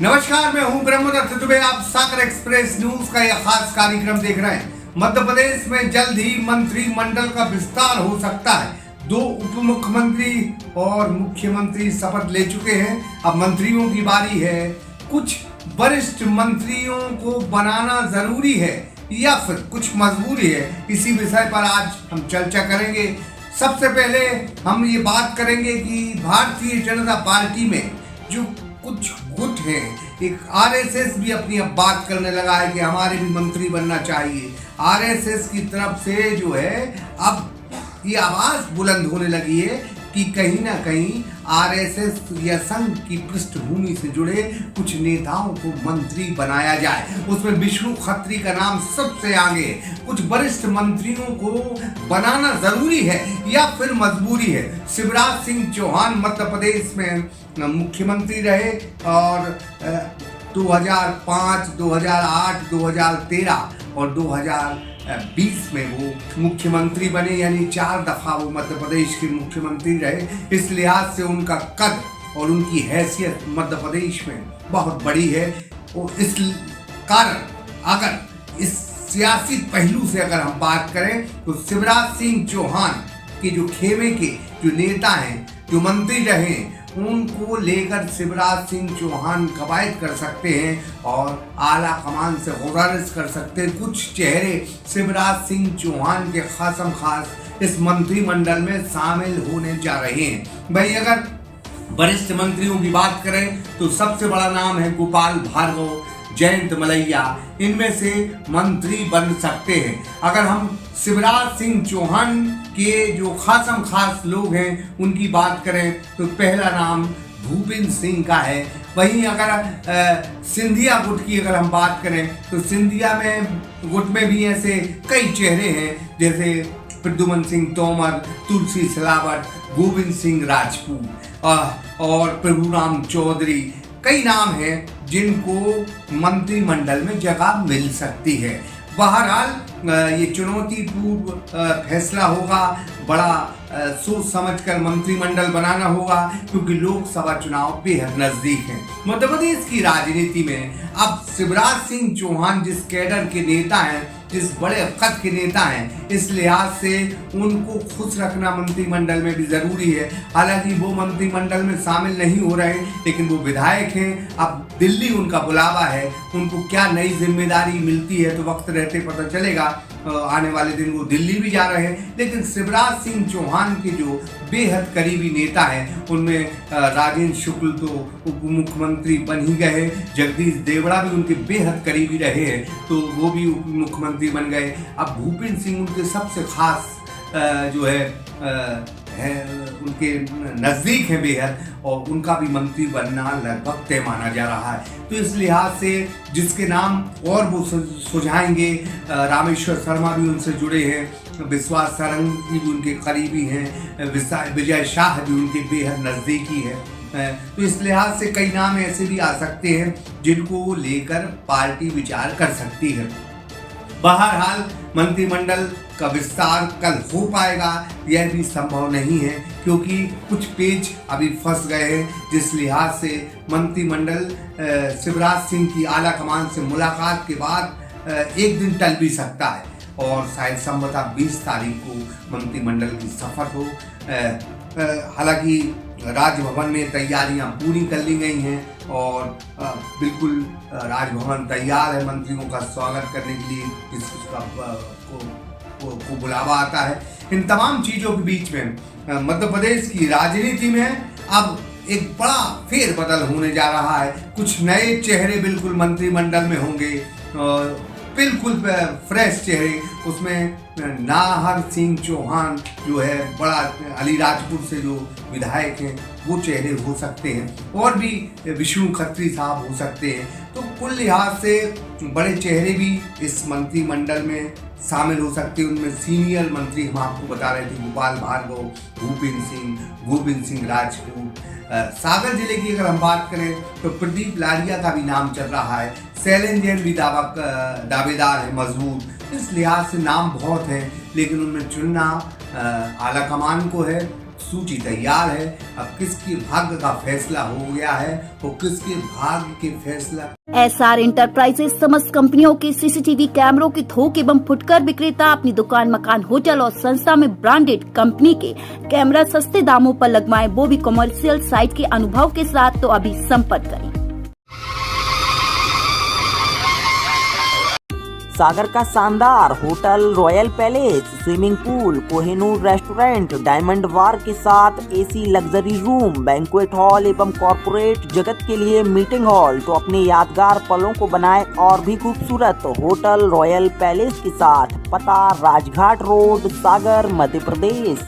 नमस्कार, मैं हूं ब्रह्मदत्त दुबे। आप सागर एक्सप्रेस न्यूज का यह खास कार्यक्रम देख रहे हैं। मध्य प्रदेश में जल्द ही मंत्रिमंडल का विस्तार हो सकता है। 2 उप मुख्यमंत्री और मुख्यमंत्री शपथ ले चुके हैं। अब मंत्रियों की बारी है। कुछ वरिष्ठ मंत्रियों को बनाना जरूरी है या फिर कुछ मजबूरी है, इसी विषय पर आज हम चर्चा करेंगे। सबसे पहले हम ये बात करेंगे कि भारतीय जनता पार्टी में जो कुछ गुट हैं, एक आरएसएस भी अपनी अब बात करने लगा है कि हमारे भी मंत्री बनना चाहिए। आरएसएस की तरफ से जो है अब ये आवाज बुलंद होने लगी है कि कहीं ना कहीं आरएसएस या संघ की पृष्ठभूमि से जुड़े कुछ नेताओं को मंत्री बनाया जाए। उसमें विष्णु खत्री का नाम सबसे आगे। कुछ वरिष्ठ मंत्रियों को बनाना जरूरी है या फिर मजबूरी है। शिवराज सिंह चौहान मध्य प्रदेश में मुख्यमंत्री रहे और 2005, 2008, 2013 और 2020 में वो मुख्यमंत्री बने, यानी 4 दफा वो मध्य प्रदेश के मुख्यमंत्री रहे। इस लिहाज से उनका कद और उनकी हैसियत मध्य प्रदेश में बहुत बड़ी है। और इस कारण अगर इस सियासी पहलू से अगर हम बात करें तो शिवराज सिंह चौहान के जो खेमे के जो नेता हैं, जो मंत्री रहे, उनको लेकर शिवराज सिंह चौहान कवायद कर सकते हैं और आला कमान से गुजारिश कर सकते हैं। कुछ चेहरे शिवराज सिंह चौहान के खासम खास इस मंत्रिमंडल में शामिल होने जा रहे हैं। भाई, अगर वरिष्ठ मंत्रियों की बात करें तो सबसे बड़ा नाम है गोपाल भार्गव, जयंत मलैया। इनमें से मंत्री बन सकते हैं। अगर हम शिवराज सिंह चौहान के जो खासम खास लोग हैं उनकी बात करें तो पहला नाम भूपेंद्र सिंह का है। वहीं अगर सिंधिया गुट की अगर हम बात करें तो सिंधिया में गुट में भी ऐसे कई चेहरे हैं, जैसे प्रद्युमन सिंह तोमर, तुलसी सिलावट, गोविंद सिंह राजपूत और प्रभुराम चौधरी। कई नाम हैं जिनको मंत्रिमंडल में जगह मिल सकती है। बहरहाल ये चुनौतीपूर्ण फैसला होगा। बड़ा सोच समझकर मंत्रिमंडल बनाना होगा, क्योंकि लोकसभा चुनाव बेहद नजदीक है। मध्य प्रदेश की राजनीति में अब शिवराज सिंह चौहान जिस कैडर के नेता हैं, जिस बड़े कद के नेता हैं, इस लिहाज से उनको खुश रखना मंत्रिमंडल में भी जरूरी है। हालांकि वो मंत्रिमंडल में शामिल नहीं हो रहे, लेकिन वो विधायक हैं। अब दिल्ली उनका बुलावा है, उनको क्या नई जिम्मेदारी मिलती है तो वक्त रहते पता चलेगा। आने वाले दिन वो दिल्ली भी जा रहे हैं। लेकिन शिवराज सिंह चौहान के जो बेहद करीबी नेता हैं, उनमें राजेंद्र शुक्ल तो उप मुख्यमंत्री बन ही गए, जगदीश देवड़ा भी उनके बेहद करीबी रहे हैं तो वो भी उप मुख्यमंत्री बन गए। अब भूपेंद्र सिंह उनके सबसे खास जो है उनके नज़दीक है बेहद, और उनका भी मंत्री बनना लगभग तय माना जा रहा है। तो इस लिहाज से जिसके नाम और वो सुझाएंगे, रामेश्वर शर्मा भी उनसे जुड़े हैं, विश्वास सारंगी भी उनके करीबी हैं, विजय शाह भी उनके बेहद नज़दीकी है। तो इस लिहाज से कई नाम ऐसे भी आ सकते हैं जिनको लेकर पार्टी विचार कर सकती है। बहरहाल मंत्रिमंडल का विस्तार कल हो पाएगा यह भी संभव नहीं है, क्योंकि कुछ पेच अभी फंस गए हैं। जिस लिहाज से मंत्रिमंडल शिवराज सिंह की आला कमान से मुलाकात के बाद एक दिन टल भी सकता है और शायद संभवतः 20 तारीख को मंत्रिमंडल की शपथ हो। हालांकि राजभवन में तैयारियां पूरी कर ली गई हैं और बिल्कुल राजभवन तैयार है मंत्रियों का स्वागत करने के लिए, जिसका को बुलावा आता है। इन तमाम चीज़ों के बीच में मध्य प्रदेश की राजनीति में अब एक बड़ा फेरबदल होने जा रहा है। कुछ नए चेहरे बिल्कुल मंत्रिमंडल में होंगे, बिल्कुल फ्रेश चेहरे। उसमें नाहर सिंह चौहान जो है बड़ा अलीराजपुर से जो विधायक हैं, वो चेहरे हो सकते हैं, और भी विष्णु खत्री साहब हो सकते हैं। तो कुल लिहाज से बड़े चेहरे भी इस मंत्रिमंडल में शामिल हो सकते हैं। उनमें सीनियर मंत्री हम आपको बता रहे थे, गोपाल भार्गव, भूपेंद्र सिंह, गोविंद सिंह राजपूत। सागर जिले की अगर हम बात करें तो प्रदीप लारिया का भी नाम चल रहा है। शैलेंद्र भी दावेदार है मजबूत। इस लिहाज से नाम बहुत हैं, लेकिन उनमें चुनना आला कमान को है। सूची तैयार है। अब किसके भाग्य का फैसला हो गया है और किसके भाग्य के फैसला। SR इंटरप्राइजेज समस्त कंपनियों के CCTV कैमरों के थोक एवं फुटकर विक्रेता अपनी दुकान, मकान, होटल और संस्था में ब्रांडेड कंपनी के कैमरा सस्ते दामों पर लगवाएं, वो भी कमर्शियल साइट के अनुभव के साथ। तो अभी संपर्क करें। सागर का शानदार hotel Royal Palace, swimming pool, Kohinoor restaurant, diamond bar के साथ AC luxury room, banquet hall एवं कॉर्पोरेट जगत के लिए मीटिंग हॉल। तो अपने यादगार पलों को बनाए और भी खूबसूरत होटल रॉयल पैलेस के साथ। पता राजघाट रोड, सागर, मध्य प्रदेश।